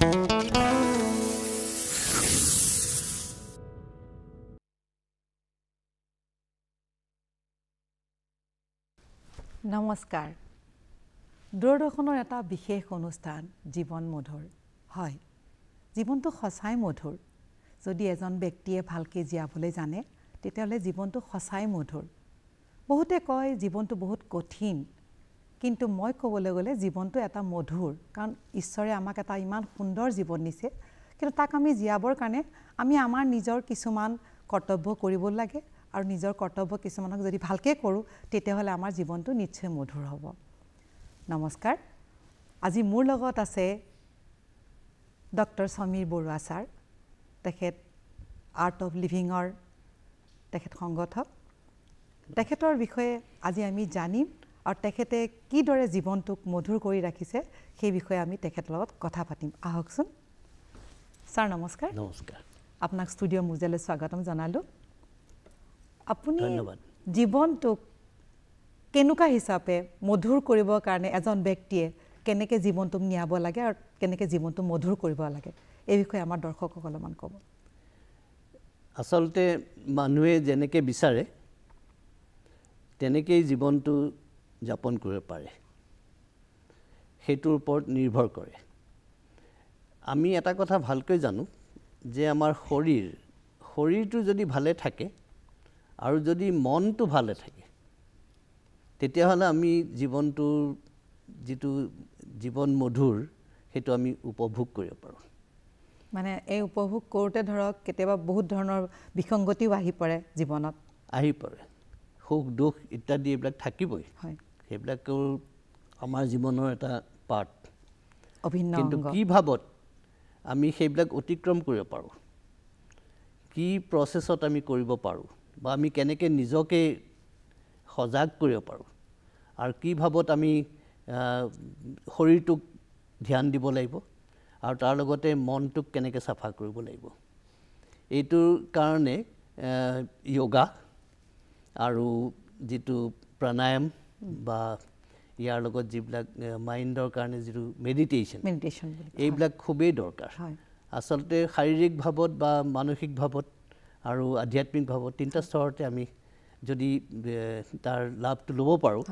নমস্কাৰ দূৰদৰ্শনৰ এটা বিশেষ অনুষ্ঠান জীৱন মধুৰ হয় জীৱনটো সঁচাই মধুৰ যদি এজন ব্যক্তিয়ে ভালকৈ জীয়াবলৈ জানে তেতিয়াহ'লে জীৱনটো সঁচাই মধুৰ বহুতে কয় জীৱনটো বহুত কঠিন কিন্তু মই ক'বলৈ গ'লে জীৱনটো এটা মধুৰ কাৰণ ঈশ্বৰে আমাক এটা ইমান সুন্দৰ জীৱন দিছে কিন্তু তাক আমি জীয়াবৰ কাৰণে আমি আমাৰ নিজৰ কিছুমান কৰ্তব্য কৰিব লাগে আৰু নিজৰ কৰ্তব্য কিছুমানক যদি ভালকে কৰো তেতিয়াহ'লে আমাৰ জীৱনটো নিশ্চয় মধুৰ হ'ব নমস্কাৰ আজি মোৰ লগত আছে ডক্টৰ সমীৰ বৰুৱা ছাৰ তেখেত আৰ্ট অফ লিভিঙৰ তেখেত সংগঠক তেখেতৰ বিষয়ে আজি আমি জানিম আৰু তেখেতে কিদৰে জীৱনটোক মধুৰ কৰি ৰাখিছে সেই বিষয়ে আমি তেখেতৰ লগত কথা পাতিম আহকচোন ছাৰ নমস্কাৰ নমস্কাৰ আপোনাক ষ্টুডিঅ' মুজালৈ স্বাগতম জনালো আপুনি ধন্যবাদ জীৱনটোক কেনেকুৱা হিচাপে মধুৰ কৰিবৰ কাৰণে এজন ব্যক্তিয়ে কেনেকৈ জীৱনটোক নিয়াব লাগে আৰু কেনেকৈ জীৱনটো মধুৰ কৰিব লাগে এই বিষয়ে আমাৰ দৰ্শকক অলপমান ক'ব আচলতে মানুহে যেনেকৈ বিচাৰে তেনেকৈ জীৱনটো যাপন কৰিব পাৰে সেইটোৰ ওপৰত নিৰ্ভৰ কৰে আমি এটা কথা ভালকৈ জানো যে আমাৰ শৰীৰটো যদি ভালে থাকে আৰু যদি মনটো ভালে থাকে তেতিয়াহ'লে আমি জীৱনটোৰ যিটো জীৱন মধুৰ সেইটো আমি উপভোগ কৰিব পাৰোঁ মানে এই উপভোগ কৰোঁতে ধৰক কেতিয়াবা বহুত ধৰণৰ বিসংগতিও আহি পৰে জীৱনত আহি পৰে সুখ দুখ ইত্যাদি এইবিলাক থাকিবই হয় সেইবিলাকো আমাৰ জীৱনৰ এটা পাৰ্ট অভিন্ন কিন্তু অংগ কি ভাবত আমি সেইবিলাক অতিক্ৰম কৰিব পাৰোঁ কি প্ৰচেছত আমি কৰিব পাৰোঁ বা আমি কেনেকৈ নিজকে সজাগ কৰিব পাৰোঁ আৰু কি ভাবত আমি শৰীৰটোক ধ্যান দিব লাগিব আৰু তাৰ লগতে মনটোক কেনেকৈ চাফা কৰিব লাগিব এইটোৰ কাৰণে যোগা আৰু যিটো প্ৰাণায়াম বা ইয়াৰ লগত যিবিলাক মাইণ্ডৰ কাৰণে যিটো মেডিটেশ্যন এইবিলাক খুবেই দৰকাৰ আচলতে শাৰীৰিক ভাৱত বা মানসিক ভাৱত আৰু আধ্যাত্মিক ভাৱত তিনিটা স্তৰতে আমি যদি তাৰ লাভটো ল'ব পাৰোঁ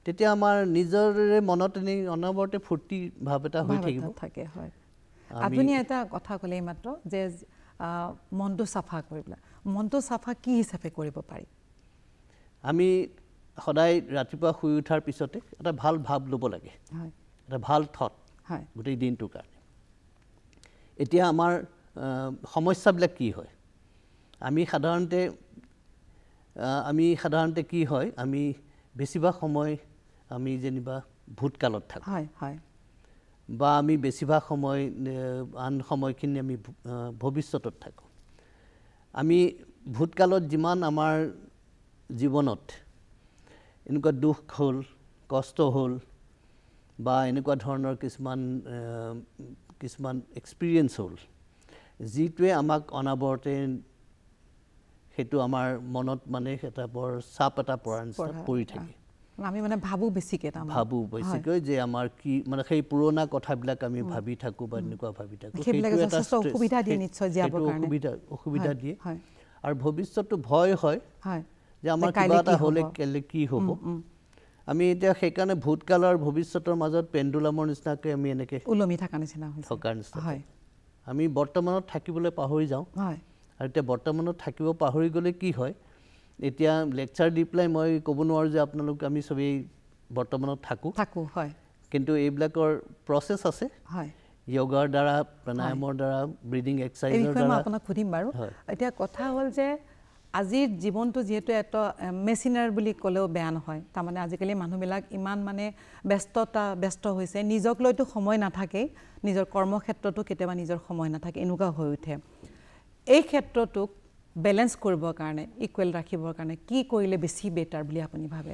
তেতিয়া আমাৰ নিজৰে মনত এনেই অনবৰতে ফূৰ্তি ভাৱ এটা হৈ থাকিব থাকে হয় আপুনি এটা কথা ক'লে মাত্ৰ যে মনটো চাফা কৰিবলৈ মনটো চাফা কি হিচাপে কৰিব পাৰি আমি সদায় ৰাতিপুৱা শুই উঠাৰ পিছতে এটা ভাল ভাৱ ল'ব লাগে এটা ভাল থট গোটেই দিনটোৰ কাৰণে এতিয়া আমাৰ সমস্যাবিলাক কি হয় আমি সাধাৰণতে কি হয় আমি বেছিভাগ সময় আমি যেনিবা ভূতকালত থাকোঁ বা আমি বেছিভাগ সময় আন সময়খিনি আমি ভৱিষ্যতত থাকোঁ আমি ভূতকালত যিমান আমাৰ জীৱনত এনেকুৱা দুখ হ'ল কষ্ট হ'ল বা এনেকুৱা ধৰণৰ কিছুমান এক্সপিৰিয়েঞ্চ হ'ল যিটোৱে আমাক অনাবৰতে সেইটো আমাৰ মনত মানে এটা বৰ চাপ এটা পৰাৰ নিচিনা পৰি থাকে আমি মানে ভাবোঁ বেছিকৈ যে আমাৰ কি মানে সেই পুৰণা কথাবিলাক আমি ভাবি থাকোঁ বা এনেকুৱা ভাবি থাকোঁ অসুবিধা দিয়ে আৰু ভৱিষ্যতটো ভয় হয় যে আমাৰ কিবা এটা হ'লে কেলে কি হ'ব আমি এতিয়া সেইকাৰণে ভূতকাল আৰু ভৱিষ্যতৰ মাজত পেণ্ডুলামৰ নিচিনাকৈ আমি এনেকৈ ওলমি থকাৰ নিচিনা আমি বৰ্তমানত থাকিবলৈ পাহৰি যাওঁ আৰু এতিয়া বৰ্তমানত থাকিব পাহৰি গ'লে কি হয় এতিয়া লেকচাৰ দি পেলাই মই ক'ব নোৱাৰোঁ যে আপোনালোক আমি চবেই বৰ্তমানত থাকোঁ কিন্তু এইবিলাকৰ প্ৰচেছ আছে যোগাৰ দ্বাৰা প্ৰাণায়ামৰ দ্বাৰা ব্ৰিডিং এক্সাৰচাইজৰ দ্বাৰা আপোনাক সুধিম বাৰু এতিয়া কথা হ'ল যে আজিৰ জীৱনটো যিহেতু এটা মেচিনাৰ বুলি ক'লেও বেয়া নহয় তাৰমানে আজিকালি মানুহবিলাক ইমান মানে ব্যস্ত হৈছে নিজক লৈতো সময় নাথাকেই নিজৰ কৰ্মক্ষেত্ৰতো কেতিয়াবা নিজৰ সময় নাথাকে এনেকুৱা হৈ উঠে এই ক্ষেত্ৰটোক বেলেঞ্চ কৰিবৰ কাৰণে ইকুৱেল ৰাখিবৰ কাৰণে কি কৰিলে বেছি বেটাৰ বুলি আপুনি ভাবে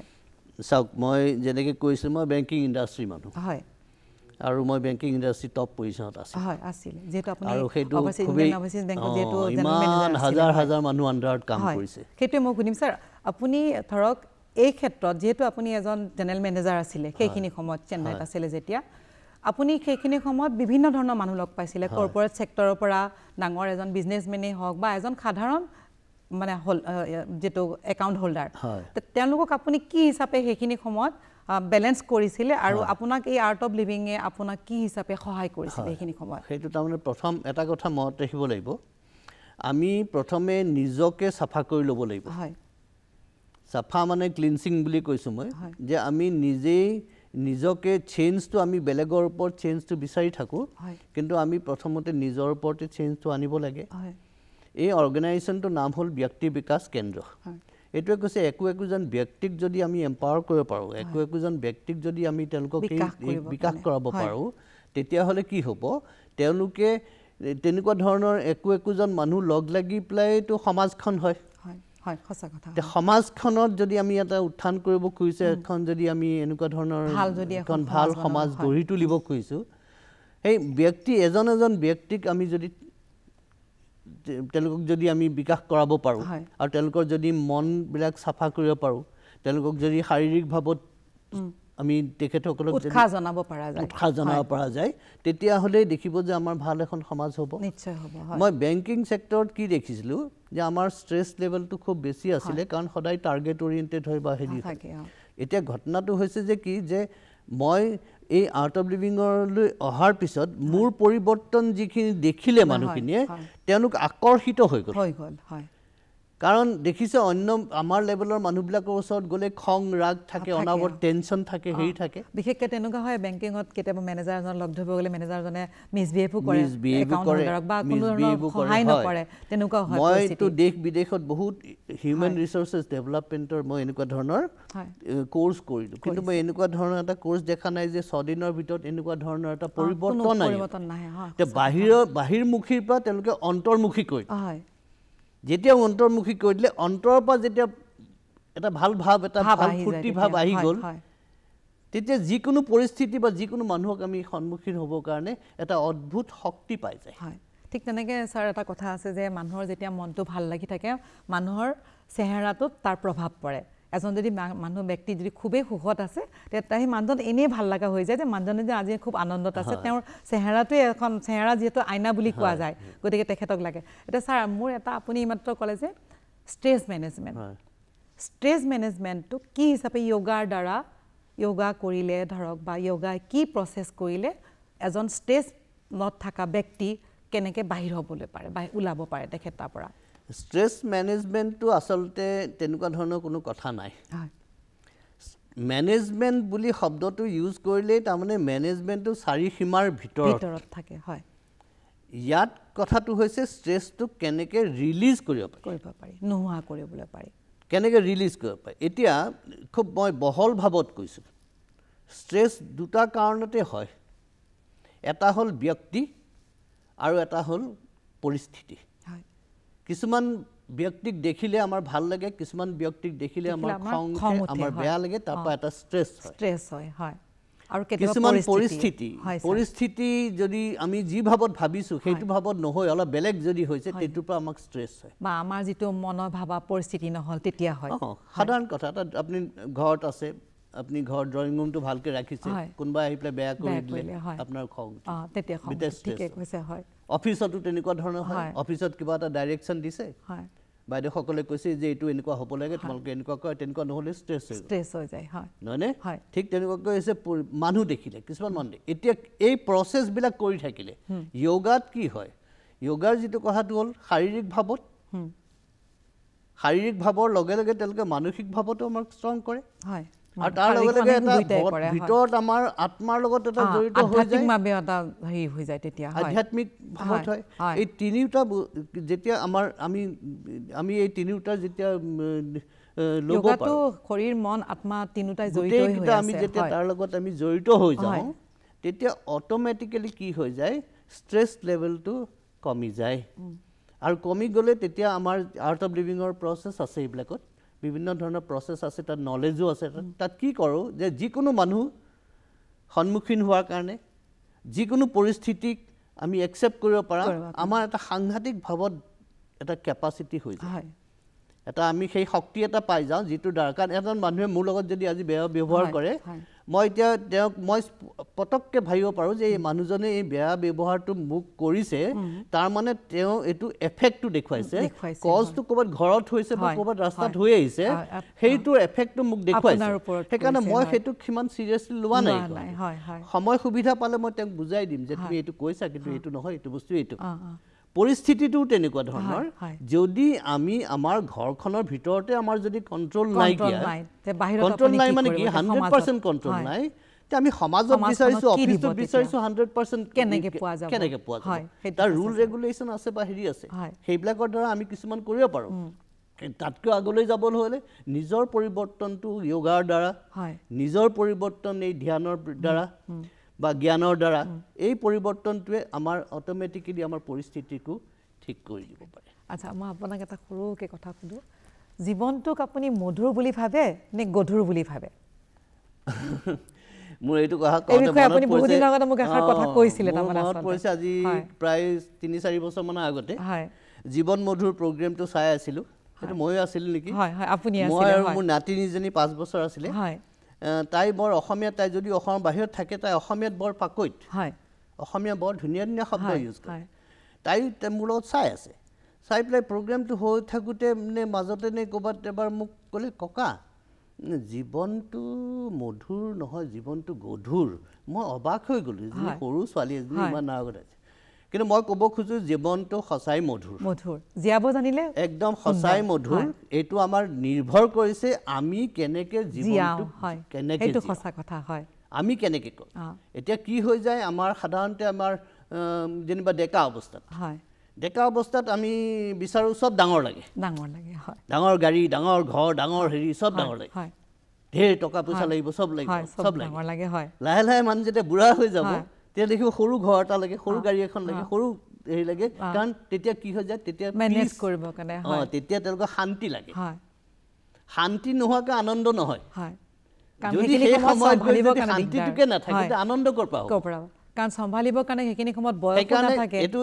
চাওক মই যেনেকৈ কৈছোঁ মই বেংকিং ইণ্ডাষ্ট্ৰী মানুহ আৰু মই বেংকিং ইণ্ডাষ্ট্ৰী টপ পজিশ্যনত আছোঁ যেহেতু আপুনি আৰু সেইটো ইমান হাজাৰ মানুহ আণ্ডাৰত কাম কৰিছে সেইটোৱে মই সুধিম ছাৰ আপুনি ধৰক এই ক্ষেত্ৰত যেহেতু আপুনি এজন জেনেৰেল মেনেজাৰ আছিলে সেইখিনি সময়ত চেন্নাইত আছিলে যেতিয়া আপুনি সেইখিনি সময়ত বিভিন্ন ধৰণৰ মানুহ লগ পাইছিলে কৰ্পোৰেট সেক্টৰৰ পৰা ডাঙৰ এজন বিজনেছমেনেই হওক বা এজন সাধাৰণ মানে যেটো একাউণ্ট হোল্ডাৰ তেওঁলোকক আপুনি কি হিচাপে সেইখিনি সময়ত বেলেন্স কৰিছিলে আৰু আপোনাক এই আৰ্ট অফ লিভিংয়ে আপোনাক কি হিচাপে সহায় কৰিছিলে সেইখিনি সময়ত সেইটো তাৰমানে প্ৰথম এটা কথা মনত ৰাখিব লাগিব আমি প্ৰথমে নিজকে সাফা কৰি ল'ব লাগিব হয় সাফা মানে ক্লিনসিং বুলি কৈছো মই যে আমি নিজেই নিজকে চেঞ্জটো আমি বেলেগৰ ওপৰত চেঞ্জটো বিচাৰি থাকো কিন্তু আমি প্ৰথমতে নিজৰ ওপৰতে চেঞ্জটো আনিব লাগে এই অৰ্গানাইজেশ্যনটোৰ নাম হ'ল ব্যক্তি বিকাশ কেন্দ্ৰ এইটোৱে কৈছে একোজন ব্যক্তিক যদি আমি এম্পাৱাৰ কৰিব পাৰো একোজন ব্যক্তিক যদি আমি তেওঁলোকক বিকাশ কৰাব পাৰো তেতিয়াহ'লে কি হ'ব তেওঁলোকে তেনেকুৱা ধৰণৰ একোজন মানুহ লগ লাগি প্লাইটো সমাজখন হয় হয় সঁচা কথা সমাজখনত যদি আমি এটা উত্থান কৰিব খুজিছে এখন যদি আমি এনেকুৱা ধৰণৰ এখন ভাল সমাজ গঢ়ি তুলিব খুজিছো এই ব্যক্তি এজন ব্যক্তিক আমি যদি তেওঁলোকক যদি আমি বিকাশ কৰাব পাৰো আৰু তেওঁলোকৰ যদি মনবিলাক সাফা কৰিব পাৰো তেওঁলোকক যদি শাৰীৰিক ভাৱত আমি তেখেতসকলক উৎসাহ জনাব পৰা যায় তেতিয়া হলে দেখিব যে আমাৰ ভাল এখন সমাজ হ'ব নিশ্চয় হ'ব মই বেংকিং সেক্টৰত কি দেখিছিলো যে আমাৰ ষ্ট্ৰেছ লেভেলটো খুব বেছি আছিলে কাৰণ সদায় টাৰ্গেট ওৰিয়েন্টেড হৈ বা হেৰি থাকে এতিয়া ঘটনাটো হৈছে যে কি যে মই এই আৰ্ট অফ লিভিংলৈ অহাৰ পিছত মোৰ পৰিৱৰ্তন যিখিনি দেখিলে মানুহখিনিয়ে তেওঁলোক আকৰ্ষিত হৈ গ'ল হয় কাৰণ দেখিছে অন্য আমাৰ লেভেলৰ মানুহবিলাকৰ ওচৰত গ'লে খং ৰাগ থাকে অনাবৰত টেনচন থাকে হেৰি থাকে বিশেষকৈ তেনেকুৱা হয় বেংকিঙত কেতিয়াবা মেনেজাৰজন লগ ধৰিব গ'লে মেনেজাৰজনে মিছবিহেভ কৰে একাউণ্ট হোল্ডাৰক বা কোনো ধৰণৰ সহায় নকৰে তেনেকুৱা হয় মইতো দেশ বিদেশত বহুত হিউমেন ৰিচোৰ্চেছ ডেভেলপমেণ্টৰ মই এনেকুৱা ধৰণৰ কোৰ্চ কৰিলোঁ কিন্তু মই এনেকুৱা ধৰণৰ এটা কোৰ্চ দেখা নাই যে 6 দিনৰ ভিতৰত এনেকুৱা ধৰণৰ এটা পৰিৱৰ্তন নাহে বাহিৰমুখীৰ পৰা তেওঁলোকে অন্তৰ্মুখী কৰি যেতিয়া অন্তৰ্মুখী কৰি দিলে অন্তৰৰ পৰা যেতিয়া এটা ভাল ভাৱ এটা ভাল ফুৰ্তি ভাৱ আহি গ'ল তেতিয়া যিকোনো পৰিস্থিতি বা যিকোনো মানুহক আমি সন্মুখীন হ'বৰ কাৰণে এটা অদ্ভুত শক্তি পাই যায় ঠিক তেনেকৈ ছাৰ এটা কথা আছে যে মানুহৰ যেতিয়া মনটো ভাল লাগি থাকে মানুহৰ চেহেৰাটোত তাৰ প্ৰভাৱ পৰে এজন যদি ব্যক্তি যদি খুবেই সুখত আছে তেতিয়া সেই মানুহজন এনেই ভাল লগা হৈ যায় যে মানুহজনে যে আজি খুব আনন্দত আছে তেওঁৰ চেহেৰাটোৱে এখন চেহেৰা যিহেতু আইনা বুলি কোৱা যায় গতিকে তেখেতক লাগে এতিয়া ছাৰ মোৰ এটা আপুনি মাত্ৰ ক'লে যে ষ্ট্ৰেছ মেনেজমেণ্টটো কি হিচাপে য়োগা কৰিলে ধৰক বা য়োগাই কি প্ৰচেছ কৰিলে এজন ষ্ট্ৰেছত থকা ব্যক্তি কেনেকৈ বাহিৰ হ'বলৈ পাৰে বা ওলাব পাৰে তেখেত তাৰ পৰা ষ্ট্ৰেছ মেনেজমেণ্টটো আচলতে তেনেকুৱা ধৰণৰ কোনো কথা নাই মেনেজমেণ্ট বুলি শব্দটো ইউজ কৰিলেই তাৰমানে মেনেজমেণ্টটো চাৰি সীমাৰ ভিতৰত থাকে হয় ইয়াত কথাটো হৈছে ষ্ট্ৰেছটো কেনেকৈ ৰিলিজ কৰিব পাৰি নোহোৱা কৰিবলৈ পাৰি কেনেকৈ ৰিলিজ কৰিব পাৰি এতিয়া খুব মই বহল ভাৱত কৈছোঁ ষ্ট্ৰেছ দুটা কাৰণতে হয় এটা হ'ল ব্যক্তি আৰু এটা হ'ল পৰিস্থিতি কিছুমান ব্যক্তিক দেখিলে আমাৰ ভাল লাগে কিছুমান ব্যক্তিক দেখিলে আমাৰ খং আমাৰ বেয়া লাগে তাৰ পৰা এটা ষ্ট্ৰেছ হয় আৰু কিছুমান পৰিস্থিতি যদি আমি যি ভাৱত ভাবিছোঁ সেইটো ভাৱত নহয় অলপ বেলেগ যদি হৈছে সেইটোৰ পৰা আমাক ষ্ট্ৰেছ হয় বা আমাৰ যিটো মনৰ ভাবা পৰিস্থিতি নহ'ল তেতিয়া হয় সাধাৰণ কথা এটা আপুনি ঘৰত আছে আপুনি ঘৰ ড্ৰয়িং ৰুমটো ভালকৈ ৰাখিছে কোনোবাই আহি পেলাই বেয়া কৰি দিলে আপোনাৰ খং তেতিয়া অফিচতো তেনেকুৱা ধৰণৰ হয় অফিচত কিবা এটা ডাইৰেকশ্যন দিছে বাইদেউসকলে কৈছে যে এইটো এনেকুৱা হ'ব লাগে তোমালোকে এনেকুৱা কৰে তেনেকুৱা নহ'লে ষ্ট্ৰেছ হৈ যায় নহয়নে ঠিক তেনেকুৱাকৈ হৈছে মানুহ দেখিলে কিছুমান মানুহ এতিয়া এই প্ৰচেছবিলাক কৰি থাকিলে য়োগাত কি হয় য়োগাৰ যিটো কথাটো হ'ল শাৰীৰিক ভাৱৰ লগে লগে তেওঁলোকে মানসিক ভাৱতো আমাক ষ্ট্ৰং কৰে আৰু তাৰ লগে লগে এটা ভিতৰত আমাৰ আত্মাৰ লগত এটা জড়িত হৈ যায় তেতিয়া আধ্যাত্মিক ভাৱত হয় এই তিনিওটা যেতিয়া আমি এই তিনিওটা যেতিয়া ল'ব পাৰোঁ শৰীৰ মন আত্মা তিনিওটাই জড়িত আমি যেতিয়া তাৰ লগত আমি জড়িত হৈ যাওঁ তেতিয়া অট'মেটিকেলি কি হৈ যায় ষ্ট্ৰেছ লেভেলটো কমি যায় আৰু কমি গ'লে তেতিয়া আমাৰ আৰ্ট অফ লিভিঙৰ প্ৰচেছ আছে এইবিলাকত বিভিন্ন ধৰণৰ প্ৰচেছ আছে তাত নলেজো আছে তাত কি কৰোঁ যে যিকোনো মানুহ সন্মুখীন হোৱাৰ কাৰণে যিকোনো পৰিস্থিতিক আমি একচেপ্ট কৰিব পাৰা আমাৰ এটা সাংঘাতিক ভাৱত এটা কেপাচিটি হৈ যায় এটা আমি সেই শক্তি এটা পাই যাওঁ যিটো দ্বাৰা কাৰণ এজন মানুহে মোৰ লগত যদি আজি বেয়া ব্যৱহাৰ কৰে মই এতিয়া তেওঁক মই পটককৈ ভাবিব পাৰোঁ যে এই মানুহজনে এই বেয়া ব্যৱহাৰটো মোক কৰিছে তাৰ মানে তেওঁ এইটো এফেক্টটো দেখুৱাইছে কজটো ক'ৰবাত ঘৰত হৈছে বা ক'ৰবাত ৰাস্তাত হৈ আহিছে সেইটোৰ এফেক্টটো মোক দেখুৱাইছে সেইকাৰণে মই সেইটোক সিমান চিৰিয়াছলি লোৱা নাই সময় সুবিধা পালে মই তেওঁক বুজাই দিম যে তুমি এইটো কৈছা কিন্তু এইটো নহয় এইটো বস্তু এইটো পৰিস্থিতিটো তেনেকুৱা ধৰণৰ যদি আমি আমাৰ ঘৰখনৰ ভিতৰতে আমাৰ যদি কণ্ট্ৰল নাই কণ্ট্ৰল নাই মানে কি 100% কণ্ট্ৰল নাই তে আমি সমাজত বিচাৰিছো অফিচত বিচাৰিছো 100% কেনেকে পোৱা যাব তাৰ ৰুল ৰেগুলেশ্যন আছে বা হেৰি আছে সেইবিলাকৰ দ্বাৰা আমি কিছুমান কৰিব পাৰোঁ তাতকৈ আগলৈ যাবলৈ হ'লে নিজৰ পৰিৱৰ্তনটো য়োগাৰ দ্বাৰা নিজৰ পৰিৱৰ্তন এই ধ্যানৰ দ্বাৰা বা জ্ঞানৰ দ্বাৰা এই পৰিৱৰ্তনটোৱে আমাৰ অট'মেটিকেলি আমাৰ পৰিস্থিতিকো ঠিক কৰি দিব পাৰে আচ্ছা মই আপোনাক এটা সৰুকৈ কথা সুধোঁ জীৱনটোক আপুনি মধুৰ বুলি ভাবে নে গধুৰ বুলি ভাবে মোৰ এইটো মনত পৰিছে আজি প্ৰায় 3-4 বছৰমানৰ আগতে জীৱন মধুৰ প্ৰগ্ৰেমটো চাই আছিলোঁ সেইটো ময়ো আছিলোঁ নেকি মই আৰু মোৰ নাতিনীজনী 5 বছৰ আছিলে তাই বৰ অসমীয়া তাই যদি অসমৰ বাহিৰত থাকে তাই অসমীয়াত বৰ পাকৈত অসমীয়া বৰ ধুনীয়া ধুনীয়া শব্দ ইউজ কৰে তাই মোৰ লগত চাই আছে চাই পেলাই প্ৰগ্ৰেমটো হৈ থাকোঁতে মানে মাজতে নে ক'ৰবাত এবাৰ মোক ক'লে ককা জীৱনটো মধুৰ নহয় জীৱনটো গধুৰ মই অবাক হৈ গ'লোঁ যি সৰু ছোৱালী এজনী ইমান আগত আছে কিন্তু মই ক'ব খোজোঁ জীৱনটো সঁচাই মধুৰ জীয়াব জানিলে একদম সঁচাই মধুৰ এইটো আমাৰ নিৰ্ভৰ কৰিছে আমি কেনেকৈ জীৱনটো কেনেকৈ সঁচা কথা হয় আমি কেনেকৈ কৰোঁ এতিয়া কি হৈ যায় আমাৰ সাধাৰণতে আমাৰ যেনিবা ডেকা অৱস্থাত আমি বিচাৰোঁ চব ডাঙৰ লাগে ডাঙৰ গাড়ী ডাঙৰ ঘৰ ডাঙৰ হেৰি চব ডাঙৰ লাগে ঢেৰ টকা পইচা লাগিব চব লাগে লাহে লাহে মানুহ যেতিয়া বুঢ়া হৈ যাব তেতিয়া দেখিব সৰু ঘৰ এটা লাগে সৰু গাড়ী এখন লাগে সৰু হেৰি লাগে কাৰণ তেতিয়া কি হৈ যায় তেতিয়া মেনেজ কৰিব কাৰণে তেতিয়া তেওঁলোকৰ শান্তি লাগে শান্তি নোহোৱাকৈ আনন্দ নহয় যদি সেই সময়ত শান্তিটোকে নাথাকে আনন্দ ক'ৰ পৰা হ'ব কাৰণ চম্ভালিবৰ কাৰণে সেইখিনি সময়ত বয়স নাথাকে এইটো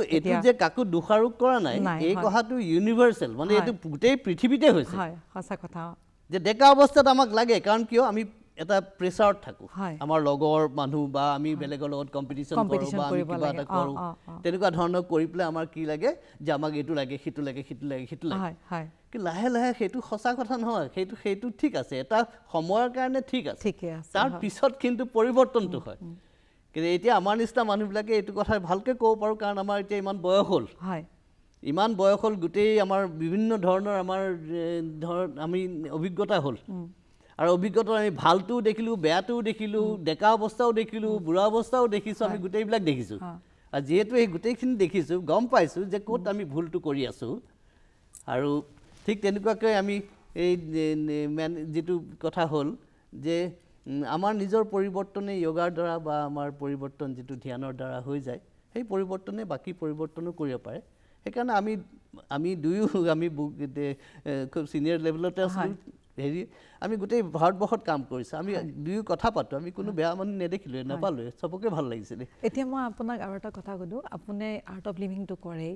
যে কাকো দোষাৰোপ কৰা নাই এই কথাটো ইউনিভাৰ্চেল মানে এইটো গোটেই পৃথিৱীতে হৈছে সঁচা কথা যে ডেকা অৱস্থাত আমাক লাগে কাৰণ কিয় আমি এটা প্ৰেছাৰত থাকোঁ আমাৰ লগৰ মানুহ বা আমি বেলেগৰ লগত কম্পিটিশ্যন কৰোঁ বা আমি কিবা এটা কৰোঁ তেনেকুৱা ধৰণৰ কৰি পেলাই আমাৰ কি লাগে যে আমাক এইটো লাগে সিটো লাগে কিন্তু লাহে লাহে সেইটো সঁচা কথা নহয় সেইটো ঠিক আছে এটা সময়ৰ কাৰণে ঠিক আছে তাৰ পিছত কিন্তু পৰিৱৰ্তনটো হয় কিন্তু এতিয়া আমাৰ নিচিনা মানুহবিলাকে এইটো কথা ভালকৈ ক'ব পাৰোঁ কাৰণ আমাৰ এতিয়া ইমান বয়স হ'ল গোটেই আমাৰ বিভিন্ন ধৰণৰ আমাৰ আমি অভিজ্ঞতা হ'ল আৰু অভিজ্ঞতা আমি ভালটোও দেখিলোঁ বেয়াটোও দেখিলোঁ ডেকা অৱস্থাও দেখিলোঁ বুঢ়া অৱস্থাও দেখিছোঁ আমি গোটেইবিলাক দেখিছোঁ আৰু যিহেতু এই গোটেইখিনি দেখিছোঁ গম পাইছোঁ যে ক'ত আমি ভুলটো কৰি আছোঁ আৰু ঠিক তেনেকুৱাকৈ আমি এই যিটো কথা হ'ল যে আমাৰ নিজৰ পৰিৱৰ্তনে য়োগাৰ দ্বাৰা বা আমাৰ পৰিৱৰ্তন যিটো ধ্যানৰ দ্বাৰা হৈ যায় সেই পৰিৱৰ্তনে বাকী পৰিৱৰ্তনো কৰিব পাৰে সেইকাৰণে আমি দুয়ো আমি খুব ছিনিয়ৰ লেভেলতে আছিলোঁ হেৰি আমি গোটেই ভাৰতবৰ্ষত কাম কৰিছোঁ আমি দুয়ো কথা পাতোঁ আমি কোনো বেয়া মানুহ নেদেখিলোঁ নাপালোঁৱে চবকে ভাল লাগিছিলে এতিয়া মই আপোনাক আৰু এটা কথা সুধোঁ আপুনি আৰ্ট অফ লিভিংটো কৰেই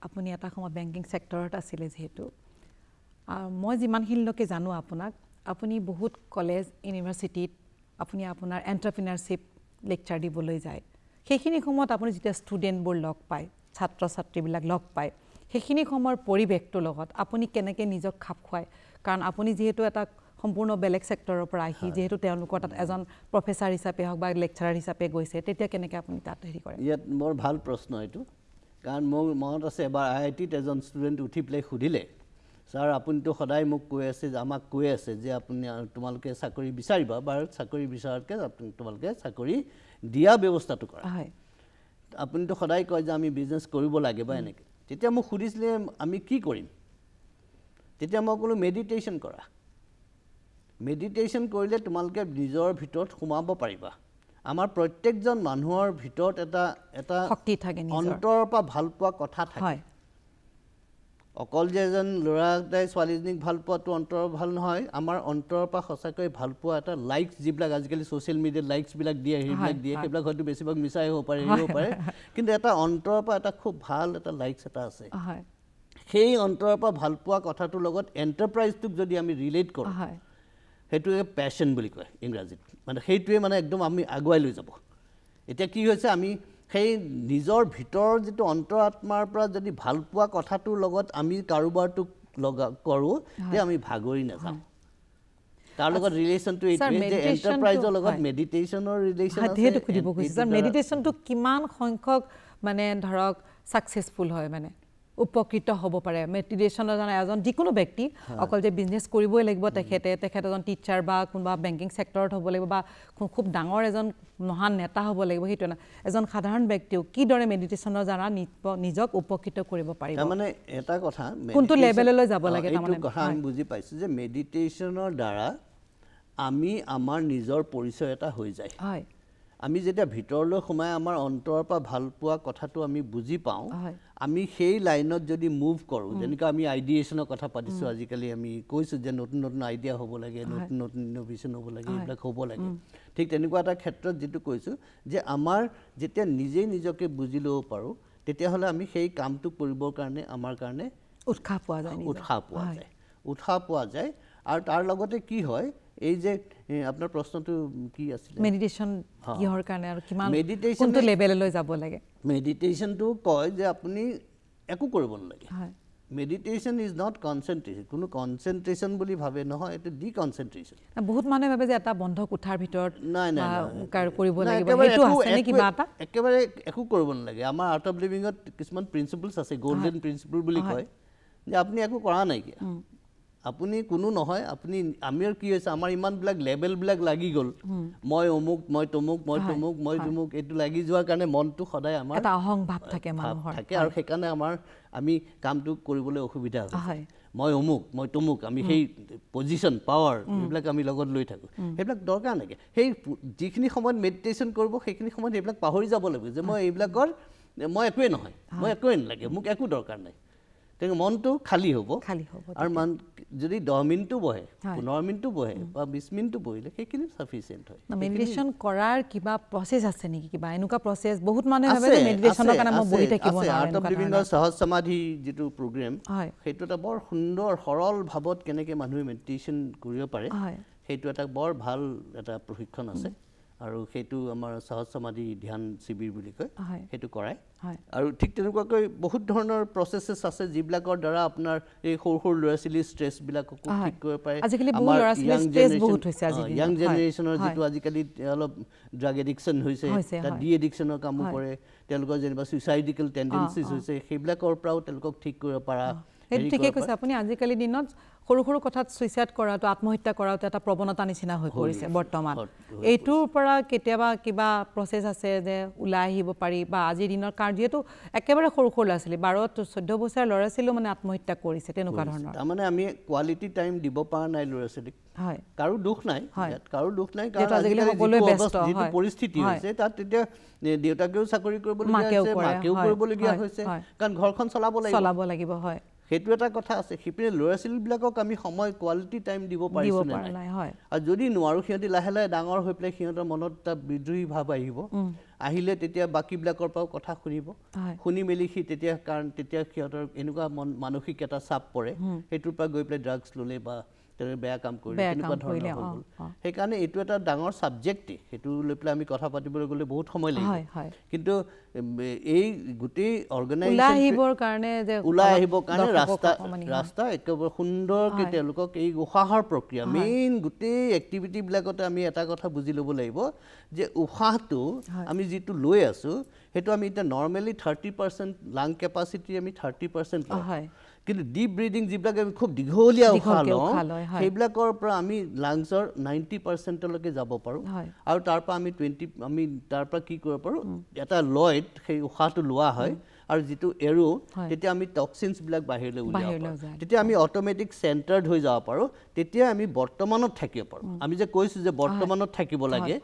আপুনি এটা সময়ত বেংকিং ছেক্টৰত আছিলে যিহেতু মই যিমানখিনিলৈকে জানো আপুনি বহুত কলেজ ইউনিভাৰ্চিটিত আপুনি আপোনাৰ এণ্টাৰপ্ৰিনাৰশ্বিপ লেকচাৰ দিবলৈ যায় সেইখিনি সময়ত আপুনি যেতিয়া ষ্টুডেণ্টবোৰ লগ পায় ছাত্ৰ ছাত্ৰীবিলাক লগ পায় সেইখিনি সময়ৰ পৰিৱেশটোৰ লগত আপুনি কেনেকৈ নিজক খাপ খুৱায় কাৰণ আপুনি যিহেতু এটা সম্পূৰ্ণ বেলেগ ছেক্টৰৰ পৰা আহি যিহেতু তেওঁলোকৰ তাত এজন প্ৰফেচাৰ হিচাপে হওক বা লেকচাৰাৰ হিচাপে গৈছে তেতিয়া কেনেকৈ আপুনি তাত হেৰি কৰে ইয়াত বৰ ভাল প্ৰশ্ন এইটো কাৰণ মোৰ মনত আছে এবাৰ IITত এজন ষ্টুডেণ্ট উঠি পেলাই সুধিলে ছাৰ আপুনিতো সদায় মোক আমাক কৈ আছে যে আপুনি তোমালোকে চাকৰি বিচাৰিবা বা চাকৰি বিচৰাতকৈ তোমালোকে চাকৰি দিয়া ব্যৱস্থাটো কৰা আপুনিতো সদায় কয় যে আমি বিজনেছ কৰিব লাগে বা এনেকৈ তেতিয়া মোক সুধিছিলে আমি কি কৰিম তেতিয়া মই ক'লোঁ মেডিটেশ্যন কৰা মেডিটেশ্যন কৰিলে তোমালোকে নিজৰ ভিতৰত সোমাব পাৰিবা আমাৰ প্ৰত্যেকজন মানুহৰ ভিতৰত এটা শক্তি থাকে অন্তৰৰ পৰা ভাল পোৱা কথা থাকে অকল যে এজন ল'ৰা এটাই ছোৱালীজনীক ভাল পোৱাটো অন্তৰৰ ভাল নহয় আমাৰ অন্তৰৰ পৰা সঁচাকৈ ভাল পোৱা এটা লাইকছ যিবিলাক আজিকালি ছ'চিয়েল মিডিয়াত লাইকছবিলাক দিয়ে সেইবিলাক হয়তো বেছিভাগ মিছাই হ'ব পাৰে কিন্তু এটা অন্তৰৰ পৰা এটা খুব ভাল এটা লাইকছ এটা আছে সেই অন্তৰৰ পৰা ভাল পোৱা কথাটোৰ লগত এণ্টাৰপ্ৰাইজটোক যদি আমি ৰিলেট কৰোঁ সেইটোৱে পেশ্যন বুলি কয় ইংৰাজীত মানে সেইটোৱে মানে একদম আমি আগুৱাই লৈ যাব এতিয়া কি হৈছে আমি সেই নিজৰ ভিতৰৰ যিটো অন্তৰাত্মাৰ পৰা যদি ভাল পোৱা কথাটোৰ লগত আমি কাৰোবাৰটোক কৰোঁ যে আমি ভাগৰি নাযাওঁ তাৰ লগত ৰিলেশ্যনটো এইটোৱে যে এণ্টাৰপ্ৰাইজৰ লগত মেডিটেশ্যনৰ ৰিলেশ্যন আছে সেইটো খুলিব খুজিছে স্যাৰ মেডিটেশ্যনটো কিমান সংখ্যক মানে ধৰক সাকসেসফুল হয় মানে উপকৃত হ'ব পাৰে মেডিটেশ্যনৰ জনা এজন যিকোনো ব্যক্তি অকল যে বিজনেছ কৰিবই লাগিব তেখেত এজন টিচাৰ বা কোনোবা বেংকিং সেক্টৰত হ'ব লাগিব বা খুব ডাঙৰ এজন মহান নেতা হ'ব লাগিব সেইটো না এজন সাধাৰণ ব্যক্তিও কি দৰে মেডিটেশ্যনৰ জনা নিজক উপকৃত কৰিব পাৰিব মানে এটা কথা কোনটো লেভেললৈ যাব লাগে তাৰমানে কথা আমি বুজি পাইছো যে মেডিটেশ্যনৰ দ্বাৰা আমি আমাৰ নিজৰ পৰিচয় এটা হৈ যায় হয় আমি যেতিয়া ভিতৰলৈ সোমাই আমাৰ অন্তৰৰ পৰা ভাল পোৱা কথাটো আমি বুজি পাওঁ আমি সেই লাইনত যদি মুভ কৰোঁ যেনেকৈ আমি আইডিয়েশ্যনৰ কথা পাতিছোঁ আজিকালি আমি কৈছোঁ যে নতুন নতুন আইডিয়া হ'ব লাগে নতুন নতুন ইনোভেশ্যন হ'ব লাগে এইবিলাক হ'ব লাগে ঠিক তেনেকুৱা এটা ক্ষেত্ৰত যিটো কৈছোঁ যে আমাৰ যেতিয়া নিজেই নিজকে বুজি ল'ব পাৰোঁ তেতিয়াহ'লে আমি সেই কামটো কৰিবৰ কাৰণে আমাৰ কাৰণে উৎসাহ পোৱা যায় আৰু তাৰ লগতে কি হয় এই যে আপোনাৰ প্ৰশ্নটো কি আছিল মেডিটেশ্যন কিহৰ কাৰণে আৰু কিমান কোনটো লেভেললৈ যাব লাগে মেডিটেশ্যনটো কয় যে আপুনি একো কৰিব নালাগে মেডিটেশ্যন ইজ নট কনচেন্ট্ৰেশ্যন কোনো কনচেন্ট্ৰেশ্যন বুলি ভাবে নহয় এটো ডিকনচেন্ট্ৰেশ্যন বহুত মানুহে ভাবে যে এটা বন্ধ কোঠাৰ ভিতৰত কৰিব লাগিব হেতু আছে নে কিবা এটা একেবাৰে একো কৰিব নালাগে আমাৰ আৰ্ট অফ লিভিংত কিছুমান প্ৰিন্সিপলছ আছে গোল্ডেন প্ৰিন্সিপল বুলি কয় যে আপুনি একো কৰা নাই কি আপুনি কোনো নহয় আপুনি আমিৰ কি হৈছে আমাৰ ইমান বিলাক লেভেল বিলাক লাগি গল মই অমুক মই তমুক মই তমুক মই তমুক এটো লাগি যোৱাৰ কাৰণে মনটো সদায় আমাৰ এটা অহং ভাব থাকে মানুহৰ থাকে আৰু সেইকাৰণে আমাৰ আমি কামটো কৰিবলৈ অসুবিধা হয় মই অমুক মই তমুক আমি সেই পজিশন পাৱাৰ এইবিলাক আমি লগত লৈ থাকো সেইবিলাক দৰকাৰ নাই সেই যিখিনি সময়ত মেডিটেশ্যন কৰিব সেইখিনি সময়ত এইবিলাক পাহৰি যাব লাগিব যে মই এইবিলাকৰ মই একোৱে নহয় মই একোৱে নালাগে মোক একো দৰকাৰ নাই তেনে মনটো খালি হ'ব আৰু মান যদি 10 মিনিটও বহে 15 মিনিটও বহে বা 20 মিনিটও বহিলে সেইখিনি সাফিসিয়েন্ট হয় মেডিটেশ্যন কৰাৰ কিবা প্ৰসেস আছে নেকি কিবা এনেকুৱা প্ৰসেস বহুত মানুহে ভাবে যে মেডিটেশ্যনৰ কাৰণে মই বহি থাকিব নোৱাৰো আৰ্ট অফ লিভিংৰ সহজ সমাধি যেটো প্ৰগ্ৰাম সেইটো এটা বৰ সুন্দৰ সৰল ভাৱত কেনেকৈ মানুহে মেডিটেশ্যন কৰিব পাৰে সেইটো এটা বৰ ভাল এটা প্ৰশিক্ষণ আছে আৰু সেইটো আমাৰ সহজ সমাধি ধ্যান শিবিৰ বুলি কয় সেইটো কৰায় আৰু ঠিক তেনেকুৱাকৈ বহুত ধৰণৰ প্ৰসেসেস আছে যিবিলাকৰ দ্বাৰা আপোনাৰ এই সৰু ল'ৰা ছোৱালীৰ ষ্ট্ৰেছ বিলাকক ঠিক কৰিব পাৰে আজিকালি বহুত ল'ৰা ছোৱালীৰ ষ্ট্ৰেছ বহুত হৈছে আজিকালি ইয়াং জেনেৰেশ্যনৰ যেটো আজিকালি অলপ ড্ৰাগ এডিকশন হৈছে তা ডি এডিকশনৰ কাম কৰে তেওঁলোকৰ যেনিবা সুইসাইডিকেল টেন্ডেন্সিজ হৈছে সেইবিলাকৰ পৰাও তেওঁলোকক ঠিক কৰিব পাৰা সেইটো ঠিকে কৈছে আপুনি আজিকালি দিনত সৰু কথাত সুইসাইড কৰাটো আত্মহত্যা কৰাটো এটা প্ৰৱণতা নিচিনা হৈ পৰিছে বৰ্তমান এইটোৰ পৰা কেতিয়াবা কিবা প্ৰসেস আছে যে উলাই আহিব পাৰি বা আজিৰ দিনৰ কাৰণ যেটো একেবাৰে সৰু ল'ৰা ছোৱালী 12-14 বছৰৰ ল'ৰা ছোৱালীও মানে আত্মহত্যা কৰিছে তেনেকুৱা ধৰণৰ মানে আমি কোৱালিটি টাইম দিব পৰা নাই ল'ৰা ছোৱালীক হয় কাৰো দুখ নাই কাৰণ আজিকালি সকলোৱে ব্যস্ত যেটো পৰিস্থিতি হৈছে তাত তেতিয়া দেউতাকেও চাকৰি কৰিবলগীয়া হৈছে মাকেও কৰিবলগীয়া হৈছে কাৰণ ঘৰখন চলাব লাগিব হয় সেইটো এটা কথা আছে হিপিনে ল'ৰা ছোৱালীবিলাকক আমি সময় কোৱালিটি টাইম দিব পাৰিছো নাই আৰু যদি নোৱাৰো সিহঁতি লাহে লাহে ডাঙৰ হৈ পেলাই সিহঁতৰ মনত এটা বিদ্ৰোহী ভাৱ আহিলে তেতিয়া বাকিবিলাকৰ পৰাও কথা শুনি মেলি তেতিয়া কাৰণ তেতিয়া সিহঁতৰ এনেকুৱা মানসিক এটা চাপ পৰে সেইটোৰ পৰা গৈ পেলাই ড্ৰাগছ ললে বা বেয়া কাম কৰিলে তেনেকুৱা ধৰণৰ হ'ল সেইকাৰণে এইটো এটা ডাঙৰ সাবজেক্ট সেইটো লৈ পেলাই আমি কথা পাতিবলৈ গ'লে বহুত সময় লাগিব কিন্তু এই গোটেই অৰ্গানাইজেশ্যন উলাই আহিবৰ কাৰণে ৰাস্তা একেবাৰে সুন্দৰকৈ তেওঁলোকক এই উশাহৰ প্ৰক্ৰিয়া মেইন গোটেই এক্টিভিটি বিলাকতে আমি এটা কথা বুজি ল'ব লাগিব যে উশাহটো আমি যিটো লৈ আছো সেইটো আমি এটা নৰমালি 30% লাং কেপাসিটি আমি 30% লওঁ কিন্তু ডিপ ব্ৰিথিং যিবিলাক আমি খুব দীঘলীয়া উশাহ লওঁ সেইবিলাকৰ পৰা আমি লাংছৰ 90% লৈকে যাব পাৰো আৰু তাৰ পৰা আমি 20 আমি তাৰ পৰা কি কৰিব পাৰো এটা লয়ত সেই উশাহটো লোৱা হয় আৰু যেটো এৰো তেতিয়া আমি টক্সিনছ বিলাক বাহিৰলৈ উলিয়াও তেতিয়া আমি অটোমেটিক সেন্টাৰড হৈ যাব পাৰো তেতিয়া আমি বৰ্তমানত থাকিব পাৰো আমি যে কৈছো যে বৰ্তমানত থাকিব লাগে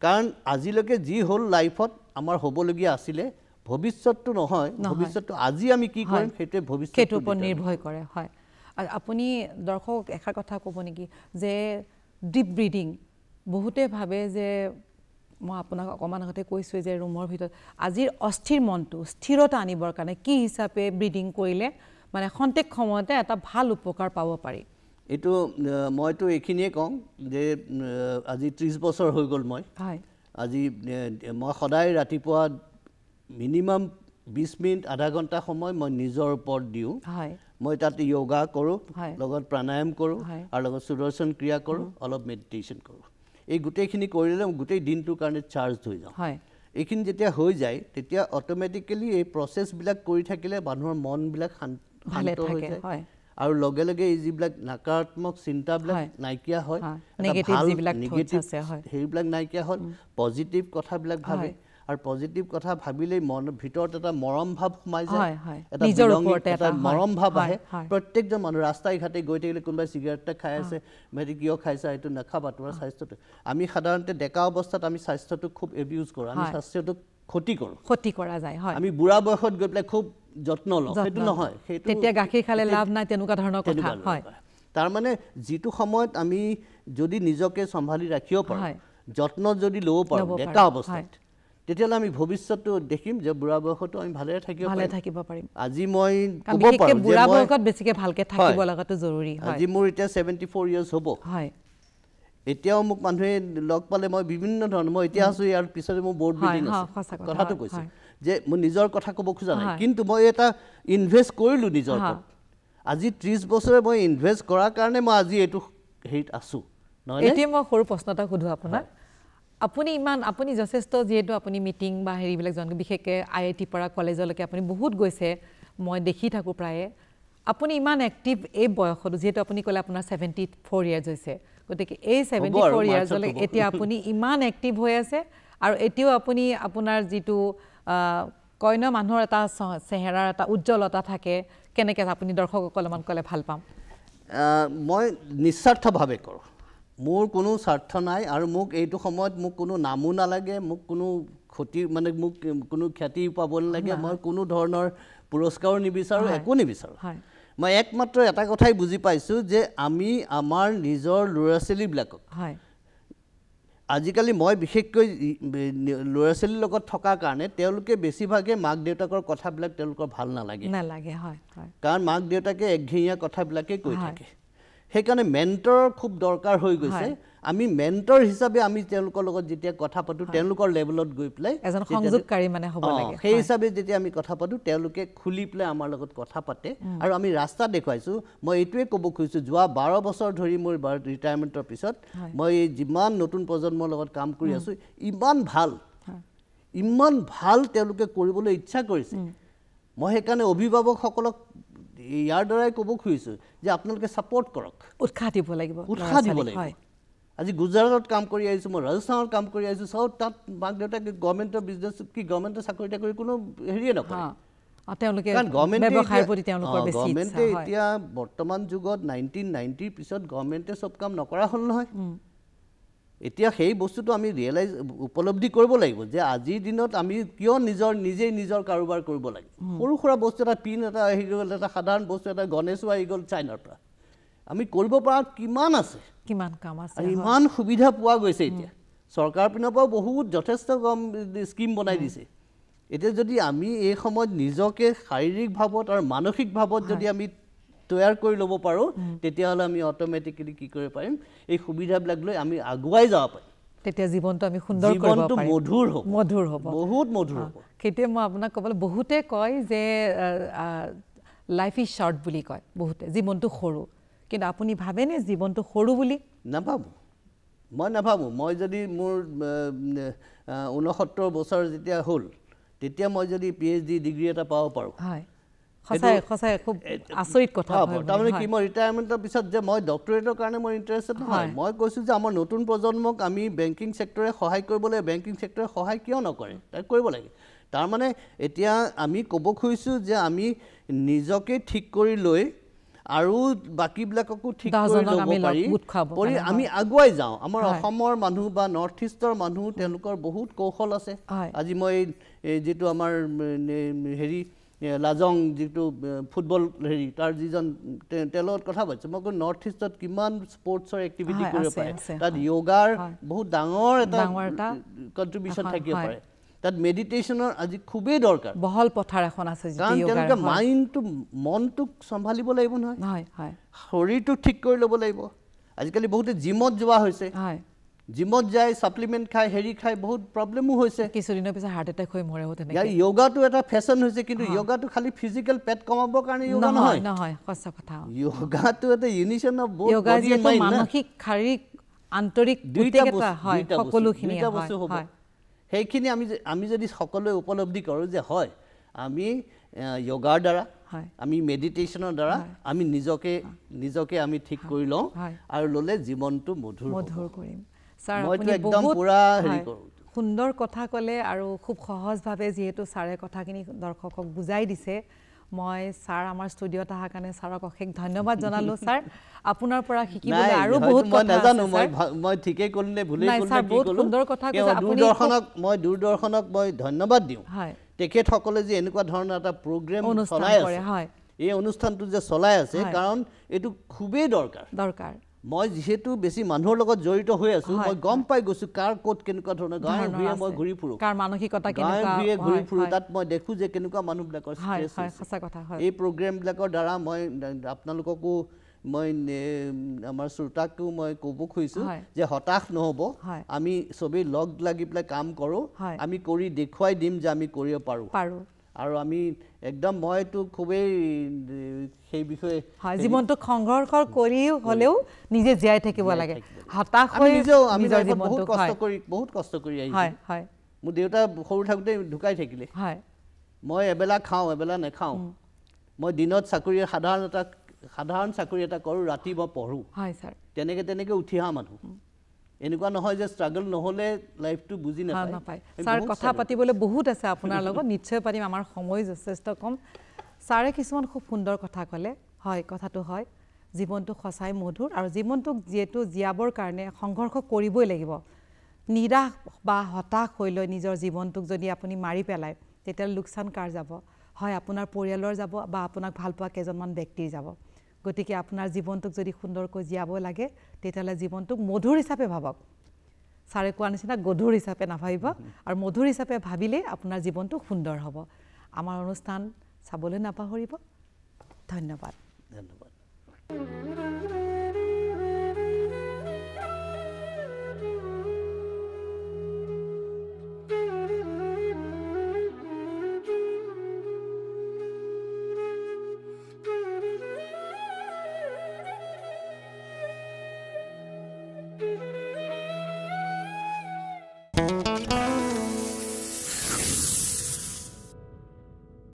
কাৰণ আজিলৈকে যি হল লাইফত আমাৰ হ'বলগীয়া আছিল ভৱিষ্যতটো নহয় ভৱিষ্যতটো আজি আমি কি কৰিম সেইটো ভৱিষ্যতৰ ওপৰত নিৰ্ভৰ কৰে হয় আপুনি দৰ্শক এখাৰ কথা ক'ব নেকি যে ডিপ ব্ৰিথিং বহুতে ভাবে যে মই আপোনাক অকমান আগতে কৈছো যে ৰুমৰ ভিতৰত আজিৰ অস্থিৰ মনটো স্থিৰতা আনিবৰ কাৰণে কি হিচাপে ব্ৰিথিং কৰিলে মানে খন্তেক সময়তে এটা ভাল উপকাৰ পাব পাৰি এইটো মইতো এইখিনিয়ে কওঁ যে আজি 30 বছৰ হৈ গ'ল মই আজি মই সদায় ৰাতিপুৱা মিনিমাম 20 মিনিট আধা ঘণ্টা সময় মই নিজৰ ওপৰত দিওঁ মই তাত যোগা কৰোঁ লগত প্ৰাণায়াম কৰোঁ আৰু লগত সুদৰ্শন ক্ৰিয়া কৰোঁ অলপ মেডিটেশ্যন কৰোঁ এই গোটেইখিনি কৰিলে গোটেই দিনটোৰ কাৰণে চাৰ্জ হৈ যাওঁ এইখিনি যেতিয়া হৈ যায় তেতিয়া অট'মেটিকেলি এই প্ৰচেছবিলাক কৰি থাকিলে মানুহৰ মনবিলাক শান্ত হৈ যায় আৰু লগে লগে এই যিবিলাক নকাৰাত্মক চিন্তাবিলাক নাইকিয়া হয় নিগেটিভ সেইবিলাক নাইকিয়া হ'ল পজিটিভ কথাবিলাক ভাবে আৰু পজিটিভ কথা ভাবিলেই মনৰ ভিতৰত এটা মৰম ভাৱ সোমাই যায় এটা মৰম ভাৱ আহে প্ৰত্যেকজন মানুহ ৰাস্তাই ঘাটে গৈ থাকিলে কোনোবাই চিগাৰেট এটা খাই আছে মেৰি কিয় খাইছা এইটো নাখাবা তোমাৰ স্বাস্থ্যটো আমি সাধাৰণতে ডেকা অৱস্থাত আমি স্বাস্থ্যটো খুব এবিউজ কৰোঁ আমি স্বাস্থ্যটো ক্ষতি কৰা যায় আমি বুঢ়া বয়সত গৈ পেলাই খুব যত্ন লওঁ সেইটো নহয় সেইটো তেতিয়া গাখীৰ খালে লাভ নাই তেনেকুৱা ধৰণৰ কথা হয় তাৰ মানে যিটো সময়ত আমি যদি নিজকে সম্ভালি ৰাখিব পাৰোঁ যত্ন যদি ল'ব পাৰোঁ ডেকা অৱস্থাত তেতিয়াহ'লে আমি ভৱিষ্যতটো দেখিম যে বুঢ়া বয়সতো আমি ভালে থাকিব পাৰিম আজি মই ক'ব পাৰোঁ যে বুঢ়া বয়সত বেছিকৈ ভালকৈ থাকিব লগাটো জৰুৰী হয় আজি মোৰ এতিয়া 74 ইয়াৰ্ছ হ'ব হয় এতিয়াও মোক মানুহে লগ পালে মই বিভিন্ন ধৰণৰ মই এতিয়া আছোঁ ইয়াৰ পিছতে মোৰ বৰ্ড মিটিং আছে কথাটো কৈছোঁ যে মই নিজৰ কথা ক'ব খোজা নাই কিন্তু মই এটা ইনভেষ্ট কৰিলোঁ নিজৰ ওপৰত আজি 30 বছৰে মই ইনভেষ্ট কৰাৰ কাৰণে মই আজি এইটো হেৰিত আছোঁ নহয় এতিয়া মই সৰু প্ৰশ্ন এটা সুধো আপোনাক আপুনি যথেষ্ট যিহেতু আপুনি মিটিং বা হেৰিবিলাক জন বিশেষকৈ IIT পৰা কলেজলৈকে আপুনি বহুত গৈছে মই দেখি থাকোঁ প্ৰায়ে আপুনি ইমান এক্টিভ এই বয়সত যিহেতু আপুনি ক'লে আপোনাৰ 74 ইয়াৰ্ছ হৈছে গতিকে এই 74 ইয়াৰ্ছলৈকে এতিয়া আপুনি ইমান এক্টিভ হৈ আছে আৰু এতিয়াও আপুনি আপোনাৰ যিটো কইন মানুহৰ এটা চেহেৰাৰ এটা উজ্জ্বলতা থাকে কেনেকৈ আপুনি দৰ্শকসকল মান ক'লে ভাল পাম মই নিস্বাৰ্থভাৱে কৰোঁ মোৰ কোনো স্বাৰ্থ নাই আৰু মোক এইটো সময়ত মোক কোনো নামো নালাগে মোক কোনো ক্ষতি মানে মোক কোনো খ্যাতি পাব নালাগে মই কোনো ধৰণৰ পুৰস্কাৰো নিবিচাৰোঁ একো নিবিচাৰোঁ মই একমাত্ৰ এটা কথাই বুজি পাইছোঁ যে আমি আমাৰ নিজৰ ল'ৰা ছোৱালীবিলাকক আজিকালি মই বিশেষকৈ ল'ৰা ছোৱালীৰ লগত থকাৰ কাৰণে তেওঁলোকে বেছিভাগে মাক দেউতাকৰ কথাবিলাক তেওঁলোকৰ ভাল নালাগে কাৰণ মাক দেউতাকে একঘেঁয়া কথাবিলাকে কৈ থাকে সেইকাৰণে মেণ্টৰ খুব দৰকাৰ হৈ গৈছে আমি মেণ্টৰ হিচাপে আমি তেওঁলোকৰ লগত যেতিয়া কথা পাতোঁ তেওঁলোকৰ লেভেলত গৈ পেলাই এজন সংযোগকাৰী মানে হ'ব লাগে সেই হিচাপে যেতিয়া আমি কথা পাতোঁ তেওঁলোকে খুলি পেলাই আমাৰ লগত কথা পাতে আৰু আমি ৰাস্তা দেখুৱাইছোঁ মই এইটোৱে ক'ব খুজিছোঁ যোৱা 12 বছৰ ধৰি মোৰ ৰিটায়াৰমেণ্টৰ পিছত মই যিমান নতুন প্ৰজন্মৰ লগত কাম কৰি আছোঁ ইমান ভাল তেওঁলোকে কৰিবলৈ ইচ্ছা কৰিছে মই সেইকাৰণে অভিভাৱকসকলক ইয়াৰ দ্বাৰাই ক'ব খুজিছোঁ যে আপোনালোকে ছাপোৰ্ট কৰক উৎসাহ দিব লাগিব আজি গুজৰাটত কাম কৰি আহিছোঁ মই ৰাজস্থানত কাম কৰি আহিছোঁ চব তাত মাক দেউতাকে গভৰ্ণমেণ্টৰ বিজনেছ কি গভৰ্ণমেণ্টৰ চাকৰি কৰি কোনো হেৰিয়ে নকৰে গভৰ্ণমেণ্টে এতিয়া বৰ্তমান যুগত 1990 পিছত গভৰ্ণমেণ্টে চব কাম নকৰা হ'ল নহয় এতিয়া সেই বস্তুটো আমি ৰিয়েলাইজ উপলব্ধি কৰিব লাগিব যে আজিৰ দিনত আমি কিয় নিজেই নিজৰ কাৰোবাৰ কৰিব লাগে সৰু সুৰা বস্তু এটা পিন এটা আহি গ'ল এটা সাধাৰণ বস্তু এটা গণেশো আহি গ'ল চাইনাৰ পৰা আমি কৰিব পৰা কিমান আছে কিমান কাম আছে ইমান সুবিধা পোৱা গৈছে এতিয়া চৰকাৰৰ পিনৰ পৰাও বহুত যথেষ্ট কম স্কিম বনাই দিছে এতিয়া যদি আমি এই সময়ত নিজকে শাৰীৰিক ভাৱত আৰু মানসিক ভাৱত যদি আমি তৈয়াৰ কৰি ল'ব পাৰোঁ তেতিয়াহ'লে আমি অট'মেটিকেলি কি কৰিব পাৰিম এই সুবিধাবিলাক লৈ আমি আগুৱাই যাব পাৰিম তেতিয়া জীৱনটো আমি সুন্দৰ কৰিব পাৰিম মধুৰ হ'ব বহুত মধুৰ হ'ব সেইটোৱে মই আপোনাক ক'বলৈ বহুতে কয় যে লাইফ ইজ শ্বৰ্ট বুলি কয় বহুতে জীৱনটো সৰু কিন্তু আপুনি ভাবেনে জীৱনটো সৰু বুলি নাভাবোঁ মই যদি মোৰ 69 বছৰ যেতিয়া হ'ল তেতিয়া মই যদি PhD ডিগ্ৰী এটা পাব পাৰোঁ সঁচাই খুব আচৰিত কথা তাৰমানে কি মই ৰিটায়াৰমেণ্টৰ পিছত যে মই ডক্টৰেটৰ কাৰণে মই ইণ্টাৰেষ্টেড নহয় মই কৈছোঁ যে আমাৰ নতুন প্ৰজন্মক আমি বেংকিং ছেক্টৰে সহায় কৰিব লাগে বেংকিং ছেক্টৰে সহায় কিয় নকৰে তাক কৰিব লাগে তাৰমানে এতিয়া আমি ক'ব খুজিছোঁ যে আমি নিজকে ঠিক কৰি লৈ আৰু বাকীবিলাককো ঠিক কৰি ল'ব পাৰি আমি আগুৱাই যাওঁ আমাৰ অসমৰ মানুহ বা নৰ্থ ইষ্টৰ মানুহ তেওঁলোকৰ বহুত কৌশল আছে আজি মই যিটো আমাৰ হেৰি লাজং যিটো ফুটবল হেৰি তাৰ যিজন তেওঁৰ লগত কথা পাতিছোঁ মই কৈছোঁ নৰ্থ ইষ্টত কিমান স্পৰ্টছৰ এক্টিভিটি কৰিব পাৰে তাত য়োগাৰ বহুত ডাঙৰ এটা কণ্ট্ৰিবিউশ্যন থাকিব পাৰে তাত মেডিটেশ্যনৰ আজি খুবেই দৰকাৰ বহল পথাৰ এখন আছে কাৰণ তেওঁলোকে মাইণ্ডটো মনটোক চম্ভালিব লাগিব নহয় হয় হয় শৰীৰটো ঠিক কৰি ল'ব লাগিব আজিকালি বহুতে জিমত যোৱা হৈছে হয় জিমত যায় সাপ্লিমেন্ট খায় হেৰি খায় বহুত প্ৰবলেমো হৈছে কিছুদিনৰ পিছত হাৰ্ট এটেক হৈ মৰে তেনেকৈ ইয়াৰ য়োগাটো এটা ফেশ্বন হৈছে কিন্তু য়োগাটো খালি ফিজিকেল পেট কমাবৰ কাৰণে য়োগা নহয় নহয় সঁচা কথা য়োগাটো এটা ইউনিশ্যন অফ বোথ য়োগা যি মানসিক শাৰীৰিক আন্তৰিক দুইটা হয় সকলোখিনি হয় সেইখিনি আমি যদি সকলোৱে উপলব্ধি কৰোঁ যে হয় আমি য়োগাৰ দ্বাৰা আমি মেডিটেশ্যনৰ দ্বাৰা আমি নিজকে আমি ঠিক কৰি লওঁ আৰু ল'লে জীৱনটো মধুৰ কৰিম স্যাৰ মইতো একদম পুৰা হেৰি কৰোঁ সুন্দৰ কথা ক'লে আৰু খুব সহজভাৱে যিহেতু ছাৰে কথাখিনি দৰ্শকক বুজাই দিছে মই স্যাৰ আমাৰ ষ্টুডিঅ'ত অহাৰ কাৰণে ছাৰক অশেষ ধন্যবাদ জনালোঁ স্যাৰ আপোনাৰ পৰা শিকিবলৈ আৰু বহুত কথা নাজানো মই ঠিকেই ক'লো নে ভুলেই ক'লো কি ক'লো সুন্দৰ কথা কৈছে আপুনি দূৰদৰ্শনক মই ধন্যবাদ দিওঁ তেখেতসকলে যে এনেকুৱা ধৰণৰ এটা প্ৰগ্ৰেম চলাই আছে এই অনুষ্ঠানটো যে চলাই আছে কাৰণ এইটো খুবেই দৰকাৰ মই যিহেতু বেছি মানুহৰ লগত জড়িত হৈ আছো মই গম পাই গৈছো কাৰ ক'ত কেনেকুৱা ধৰণৰ গাঁৱে ভূঞে মই ঘূৰি ফুৰো কাৰ মানসিকতা কেনেকুৱা গাঁৱে ভূঞে ঘূৰি ফুৰো তাত মই দেখো যে কেনেকুৱা মানুহবিলাকৰ ষ্ট্ৰেছ সঁচা কথা হয় এই প্ৰগ্ৰেমবিলাকৰ দ্বাৰা মই আপোনালোককো মই আমাৰ শ্ৰোতাকো মই ক'ব খুজিছোঁ যে হতাশ নহ'ব আমি চবেই লগ লাগি পেলাই কাম কৰোঁ আমি কৰি দেখুৱাই দিম যে আমি কৰিব পাৰোঁ আৰু আমি একদম মইতো খুবেই সেই বিষয়ে জীৱনটো সংঘৰ্ষ কৰিও হ'লেও নিজে জীয়াই থাকিব লাগে হতাশ হৈ আমি বহুত কষ্ট কৰি আহিছোঁ মোৰ দেউতা সৰু থাকোঁতে ঢুকাই থাকিলে মই এবেলা খাওঁ এবেলা নাখাওঁ মই দিনত সাধাৰণ চাকৰি এটা কৰোঁ ৰাতি মই পঢ়োঁ তেনেকৈ উঠি অহা মানুহ এনেকুৱা নহয় যে ষ্ট্ৰাগল নহ'লে লাইফটো বুজি নাপায় ছাৰ কথা পাতিবলৈ বহুত আছে আপোনাৰ লগত নিশ্চয় পাৰিম আমাৰ সময় যথেষ্ট কম ছাৰে কিছুমান খুব সুন্দৰ কথা ক'লে হয় কথাটো হয় জীৱনটো সঁচাই মধুৰ আৰু জীৱনটোক যিহেতু জীয়াবৰ কাৰণে সংঘৰ্ষ কৰিবই লাগিব নিৰাশ বা হতাশ হৈ লৈ নিজৰ জীৱনটোক যদি আপুনি মাৰি পেলায় তেতিয়াহ'লে লোকচান কাৰ যাব হয় আপোনাৰ পৰিয়ালৰ যাব বা আপোনাক ভাল পোৱা কেইজনমান ব্যক্তিৰ যাব গতিকে আপোনাৰ জীৱনটোক যদি সুন্দৰকৈ জীয়াব লাগে তেতিয়াহ'লে জীৱনটোক মধুৰ হিচাপে ভাবক ছাৰে কোৱা নিচিনা গধুৰ হিচাপে নাভাবিব আৰু মধুৰ হিচাপে ভাবিলে আপোনাৰ জীৱনটো সুন্দৰ হ'ব আমাৰ অনুষ্ঠান চাবলৈ নাপাহৰিব ধন্যবাদ